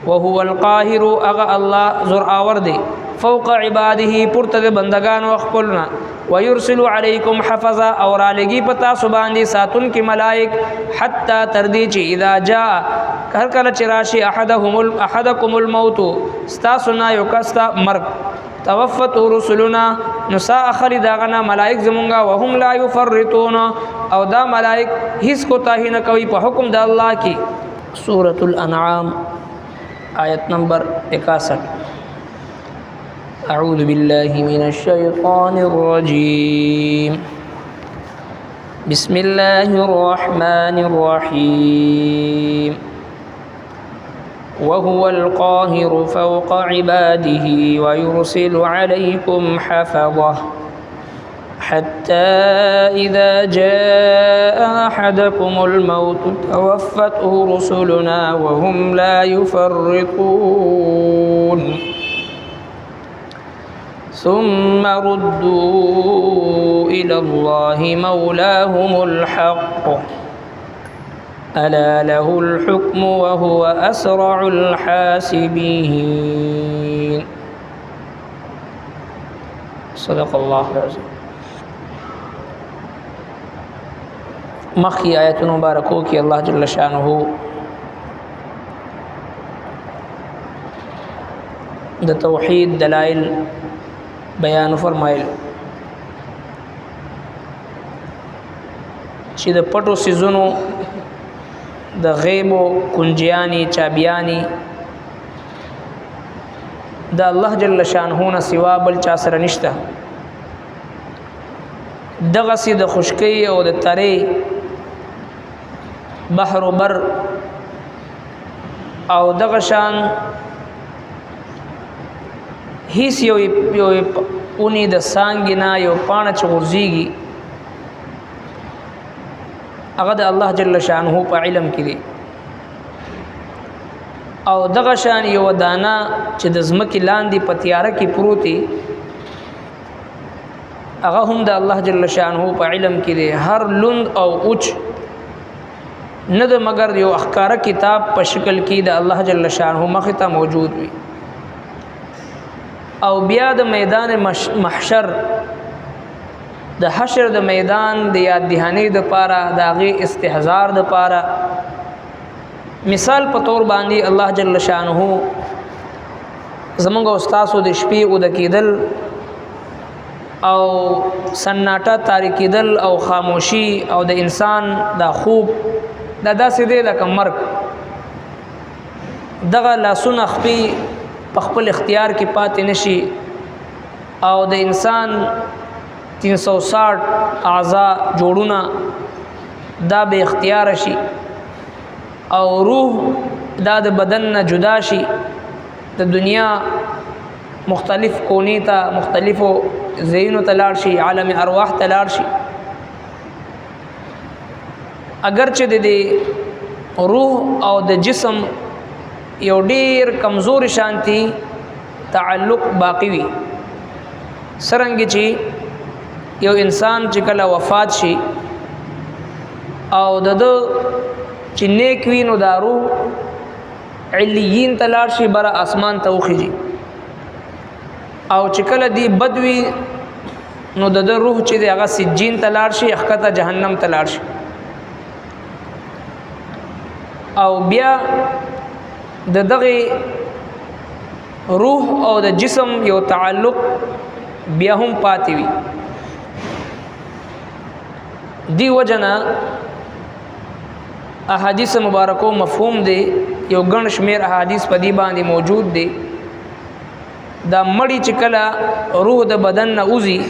وهو القاهر اغا الله زر آور دی فوق عباده پرتد بندگان وخپلنا ويرسل عليكم حفظا اور علیگی پتا سبحان دی ساتن کی ملائک حتی تردی چی اذا جاء ہر کل چراشی احدکم الموت استاسنا یکستا مرگ توفت رسلنا نساء خلی داغنا ملائک زمونگا وهم لا یفرطون او دا ملائک ہس کو تاہی نہ کوئی پا حکم دا اللہ کی سورة الانعام آیت نمبر 61 اعوذ باللہ من الشیطان الرجیم بسم اللہ الرحمن الرحیم وهو القاهر فوق عباده ويرسل عليكم حفظه حتى إذا جاء أحدكم الموت توفته رسلنا وهم لا يفرطون ثم ردوا إلى الله مولاهم الحق ألا له الحكم وهو أسرع الحاسبين صدق الله العظيم مخی آیت مبارکوں کی اللہ جل شانہ د توحید دلائل بیان فرمایل چې د پټو سيزونو د غیب او کنجیانی چابیانی د الله جل شانه نه سوا بل چا سره نشته دغه سي د خشکی او د تری بحر و بر او دغه شان هیڅ یو اونی د سانګینا یو پانه چغورځيږي هغه د الله جل شانه په علم کې دی او دغه شان یو دانا چې د زمکې لاندې په تیاره کې پروتي هغه هم د الله جل شانه په علم کې دی هر لوند او اوچ نه د مگر یو اخکاره کتاب په شکل کې د الله جل شانه مخ ته موجود وي او بیا د میدان محشر د حشر د میدان د یاد دهانی د پاره د هغه استهزار د پاره مثال په تور باندې الله جل شانه زمونږ استادو د شپې او د کېدل او سناټه تاریکیدل او خاموشي او د انسان د خوب دا داسې دی لکه مرګ دغه لاسونه خپې په خپل اختیار کې پاتې نشي او د انسان 360 اعضاء جوړونه دا به اختیار شي او روح دا د بدن نه جدا شي د دنیا مختلف کونی ته مختلفو ذهنو ته لاړ شي عالم ارواح ته لاړ شي اگرچه د روح او د جسم یو ډیر کمزور شانتی تعلق باقی وي سرنګ چې یو انسان چې کله وفات شي او د چې نیک وي نو دا روح علیین ته لاړ شي بر اسمان ته وخیږي او چې کله دی بدوي نو د روح چې هغه سجین ته لاړ شي اخکته جهنم ته لاړ شي او بیا د دغه روح او د جسم یو تعلق بیا هم پاتې وي دی وجنا احادیث مبارکو مفهوم دی یو ګڼ شمیر احادیث په دی باندې موجود دی دا مړی چې کله روح د بدن نه اوزي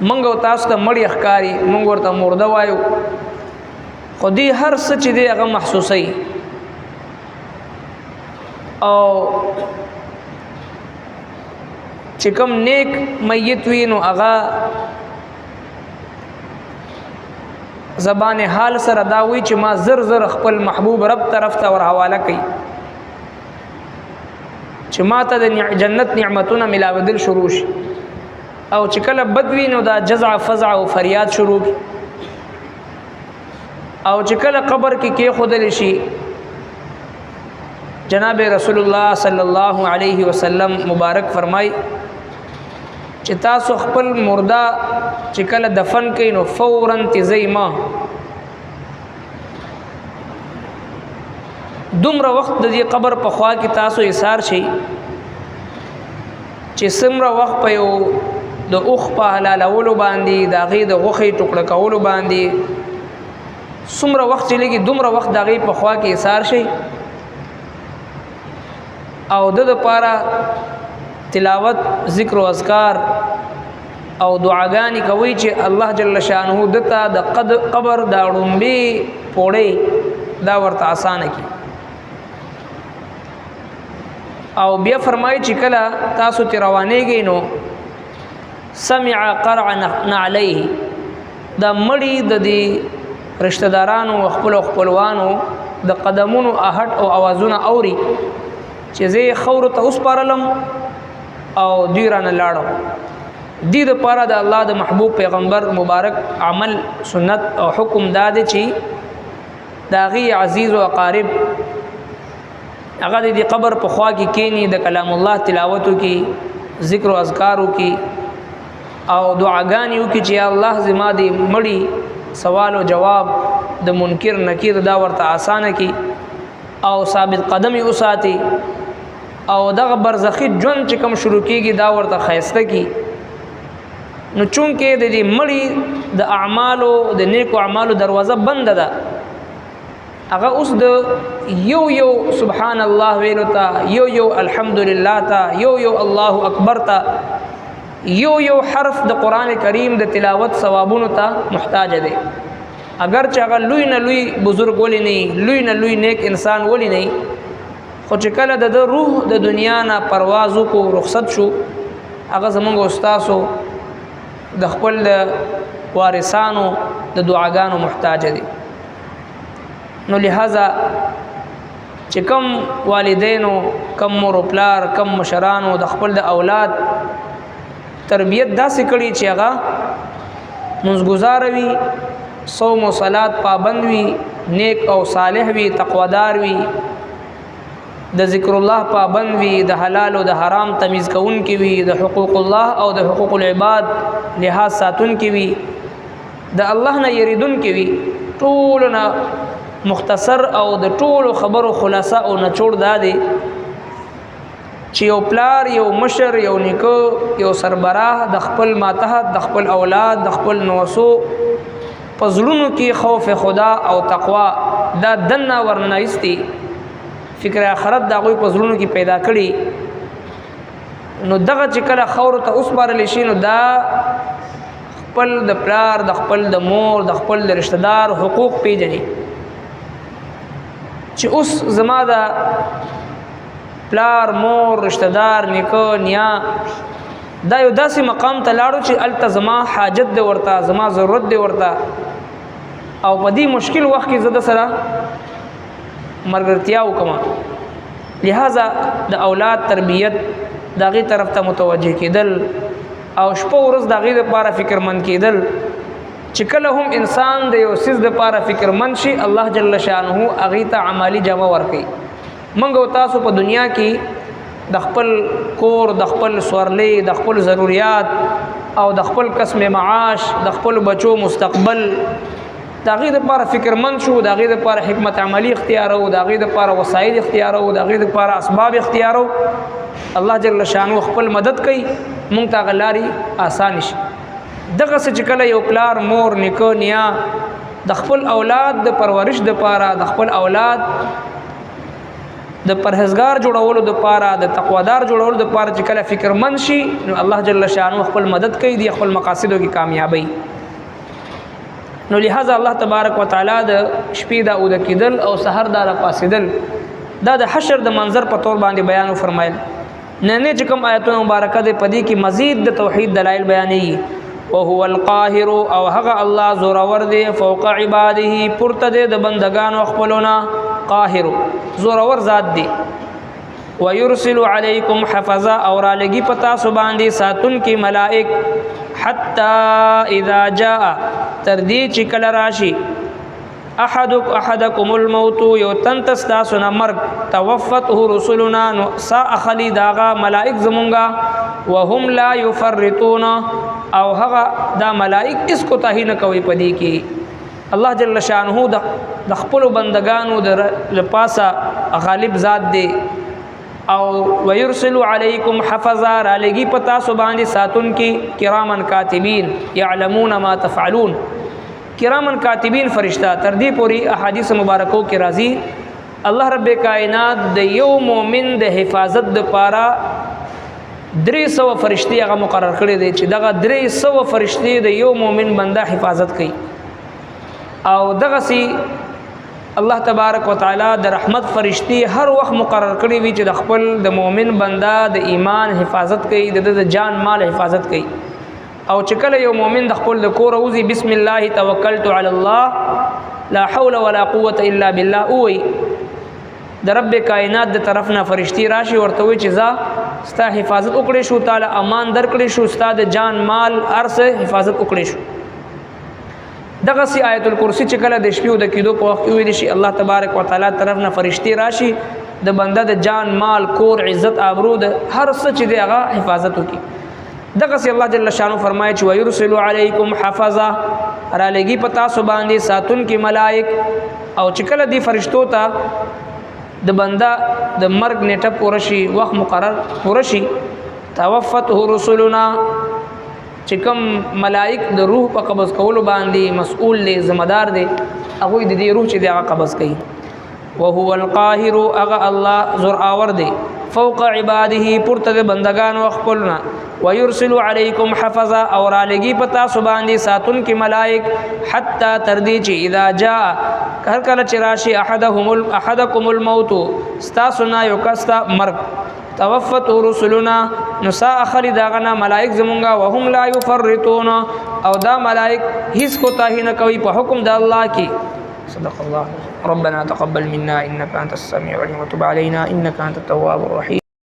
منګو تاسو ته مړی ښکاری منګ ورته مرده وایو خو دی هر څه چې دی هغه محسوسي او چې کوم نیک میت وي نو هغه زبان حال سره دا وی چې ما زر زر خپل محبوب رب طرف ته ور حواله کړي چې ما ته د جنت نعمتونه ملاودل شروع شي او چې کله بدوی نو دا جزع فزع او فریاد شروع کی او چې کله قبر کې خودل شي جناب رسول الله صلی الله علیه وسلم مبارک فرمای چې تاسو خپل مردا چې کله دفن کړئ نو فورا تیزی ما دومره وخت د دې قبر په خوا کې تاسو ایثار شئ چې څومره وخت په یو د اوخ په حلالولو باندې د هغې د غوښې ټوکړه کولو باندې څومره وخت چې لګي دومره وخت د هغې په خوا کې ایثار شئ او د دپاره تلاوت ذکر و اذکار او دعاګانې کوي چې الله جل شانه دته د قبر د ړومبې پوړۍ دا ورته اسانه کړي او بیا فرمایي چې کله تاسو ترې روانېږئ نو سمع قرع نعلیه دا مړي د دې رشتہ دارانو او خپلوانو د قدمونو آهټ او اوازونه اوري چې زه خور ته وسپارلم او دوی رانه لاړو دې دپاره د الله د محبوب پیغمبر مبارک عمل سنت او حکم دا دی چې د هغې عزیز او اقارب هغه د دې قبر په خوا کې کینی د کلام الله تلاوت وکړي ذکر او اذکار وکړي او دعاګانې وکړي چې یا الله زما دې مړي سوال او جواب د منکر نکیر دا ورته اسانه کړي او ثابت قدم یې وساتي او دغه برزخي ژوند چې کوم شروع کېږي دا ورته ښایسته کړي نو چونکې د دې مړي د اعمالو د نیکو اعمالو دروازه بنده ده هغه اوس د یو سبحان الله ویلو ته یو الحمدلله ته یو الله اکبر ته یو حرف د قرآن کریم د تلاوت ثوابونو ته محتاج دی اگر چې هغه لوی نه لوی بزرگ ولی نه لوی نه لوی نیک انسان ولی نه خو چې کله د روح د دنیا نه پرواز کو رخصت شو هغه زمونږ استادو د خپل وارثانو د دعاګانو محتاج دي نو لہذا چې کم والدینو کم مور و پلار کم مشرانو د خپل د اولاد تربیت داسې کړي چې هغه منځګزار وي صوم و صلات پابند وي نیک او صالح وي تقوادار وي د ذکر الله پابند وي د حلال او د حرام تمیز کوونکي وي د حقوق الله او د حقوق العباد لحاظ ساتونکي وي د الله نه یریدونکي وي ټول نه مختصر او د ټولو خبرو خلاصه او نچوړ دا دی چې یو پلار یو مشر یو نیکه یو سربراه د خپل ماتحت د خپل اولاد د خپل نوسو په زړونو کې خوف خدا او تقوا دا دنه ورنایستی فکر آخرت دا غوی په زړونو کې پیدا کړي نو دغه چې کله خور ته وسپارل شي نو دا خپل د پلار د خپل د مور د خپل د رشتہ دار حقوق پیژني چې اوس زما دا پلار مور رشتہ دار نیکه نیا دا یو داسې مقام ته لاړو چې الته زما حاجت دی ورته زما ضرورت دی ورته او په دې مشکل وخت کې زه د سره مرګرتیا وکړم لہذا د اولاد تربیت د هغې طرف ته متوجه کېدل او شپه ورځ د هغې دپاره فکرمند کېدل چې کله هم انسان د یو څیز دپاره فکرمند شي الله جل شانه هغې ته عملی جمع ورکوي موږ او تاسو په دنیا کې د خپل کور د خپل سورلۍ د خپل ضروریات او د خپل قسم معاش د خپل بچو مستقبل د هغې دپاره فکرمند شو د هغې دپاره حکمت عملی اختیارو د هغې دپاره وسایل اختیارو د هغې دپاره اسباب اختیارو الله جل شانه خپل مدد کوي موږ ته هغه لارې آسان شي دغسې چې کله یو پلار مور نیکه نیا د خپل اولاد د پرورش دپاره د خپل اولاد د پرهیزګار جوړولو دپاره د تقوادار جوړولو دپاره چې کله فکرمند شي نو الله جل شانه خپل مدد کوي د خپل مقاصدو کې کامیابی نو لہذا الله تبارک وتعالی د شپې دا اوده کېدل او سحر دا راپاسېدل دا د حشر د منظر په طور باندې بیان فرمایل نه چې کوم آیتونه مبارکه دی په دې کې مزید د توحید دلایل بیانېږي وهو القاهر او هغه الله زورور دی فوق عباده پورته دی د بندگانو خپلونه قاهر زورور ذات دی ويرسل عليكم حفظا اور لګي پتا سو باندې ساتون کې ملائک حتا اذا جاء تر دې چې کله راشي احدکم الموت یو تن تستاسو نه مرګ توفته رسلنا نو سا اخلی داغا ملائک زمونږه وهم لا یفرطون او هغه دا ملائک اس کو تاهی نه کوي پدې کې الله جل شانه د خپل بندگانو د لپاسه غالب ذات دی او ويرسل عليكم حفظا را لګي پتا سو باندې ساتون کې کرامن کاتبین يعلمون ما تفعلون کرامن کاتبین فرشتہ تر دې پوری احادیث مبارکو کې راځي الله رب کائنات د یو مؤمن د حفاظت د پاره 300 فرشتي هغه مقرر کړی دی چې دغه 300 فرشتي د یو مؤمن بنده حفاظت کوي او دغه سي الله تبارک وتعالى د رحمت فرشتي هر وخت مقرر کړی وي چې د خپل د مؤمن بنده د ایمان حفاظت کوي د جان مال حفاظت کوي او چې کله یو مؤمن د خپل د کور اوزي بسم الله توکلت علی الله لا حول ولا قوه الا بالله اوي د رب کائنات د طرف نه فرشتي راشي ورته وي چې ځا ستا حفاظت وکړې شو تعالی امان درکړې شو ستا د جان مال ارسه حفاظت وکړې شو دغه سی آیت الکرسی چې کله د شپې او د کېدو په وخت ویل شي الله تبارک وتعالى طرف نه فرشتي راشي د بنده د جان مال کور عزت آبرو د هر څه چې دی هغه حفاظت وکړي دغه سی الله جل شانو فرمایي چې ويرسل علیکم حفظا را لګي پتا سو باندې ساتون کې ملائک او چې کله دی فرشتو ته د بنده د مرګ نیټه پورشي وخت مقرر پورشي توفته رسلنا چې کوم ملائک د روح په قبض کولو باندې مسئول دي ذمہ دار دي هغه د دې روح چې دی هغه قبض کوي وهو القاهر اغا الله زور اور دي فوق عباده پورته بندگان خپلنا ويرسل عليكم حفظا اور لګي پتا سبحان دي ساتون کې ملائک حتا تردي چې اذا جاء هر کله چې راشي احدکم الموت استاسنا یوکستا مرګ توفت رسلنا نساء خالد غنا ملائک زمونږه وهم لا يفرطون او دا ملائک هیڅ کوتاهی نه کوي په حکم د الله کې صدق الله ربنا تقبل منا انك انت السميع العليم وتب علينا انك انت التواب الرحيم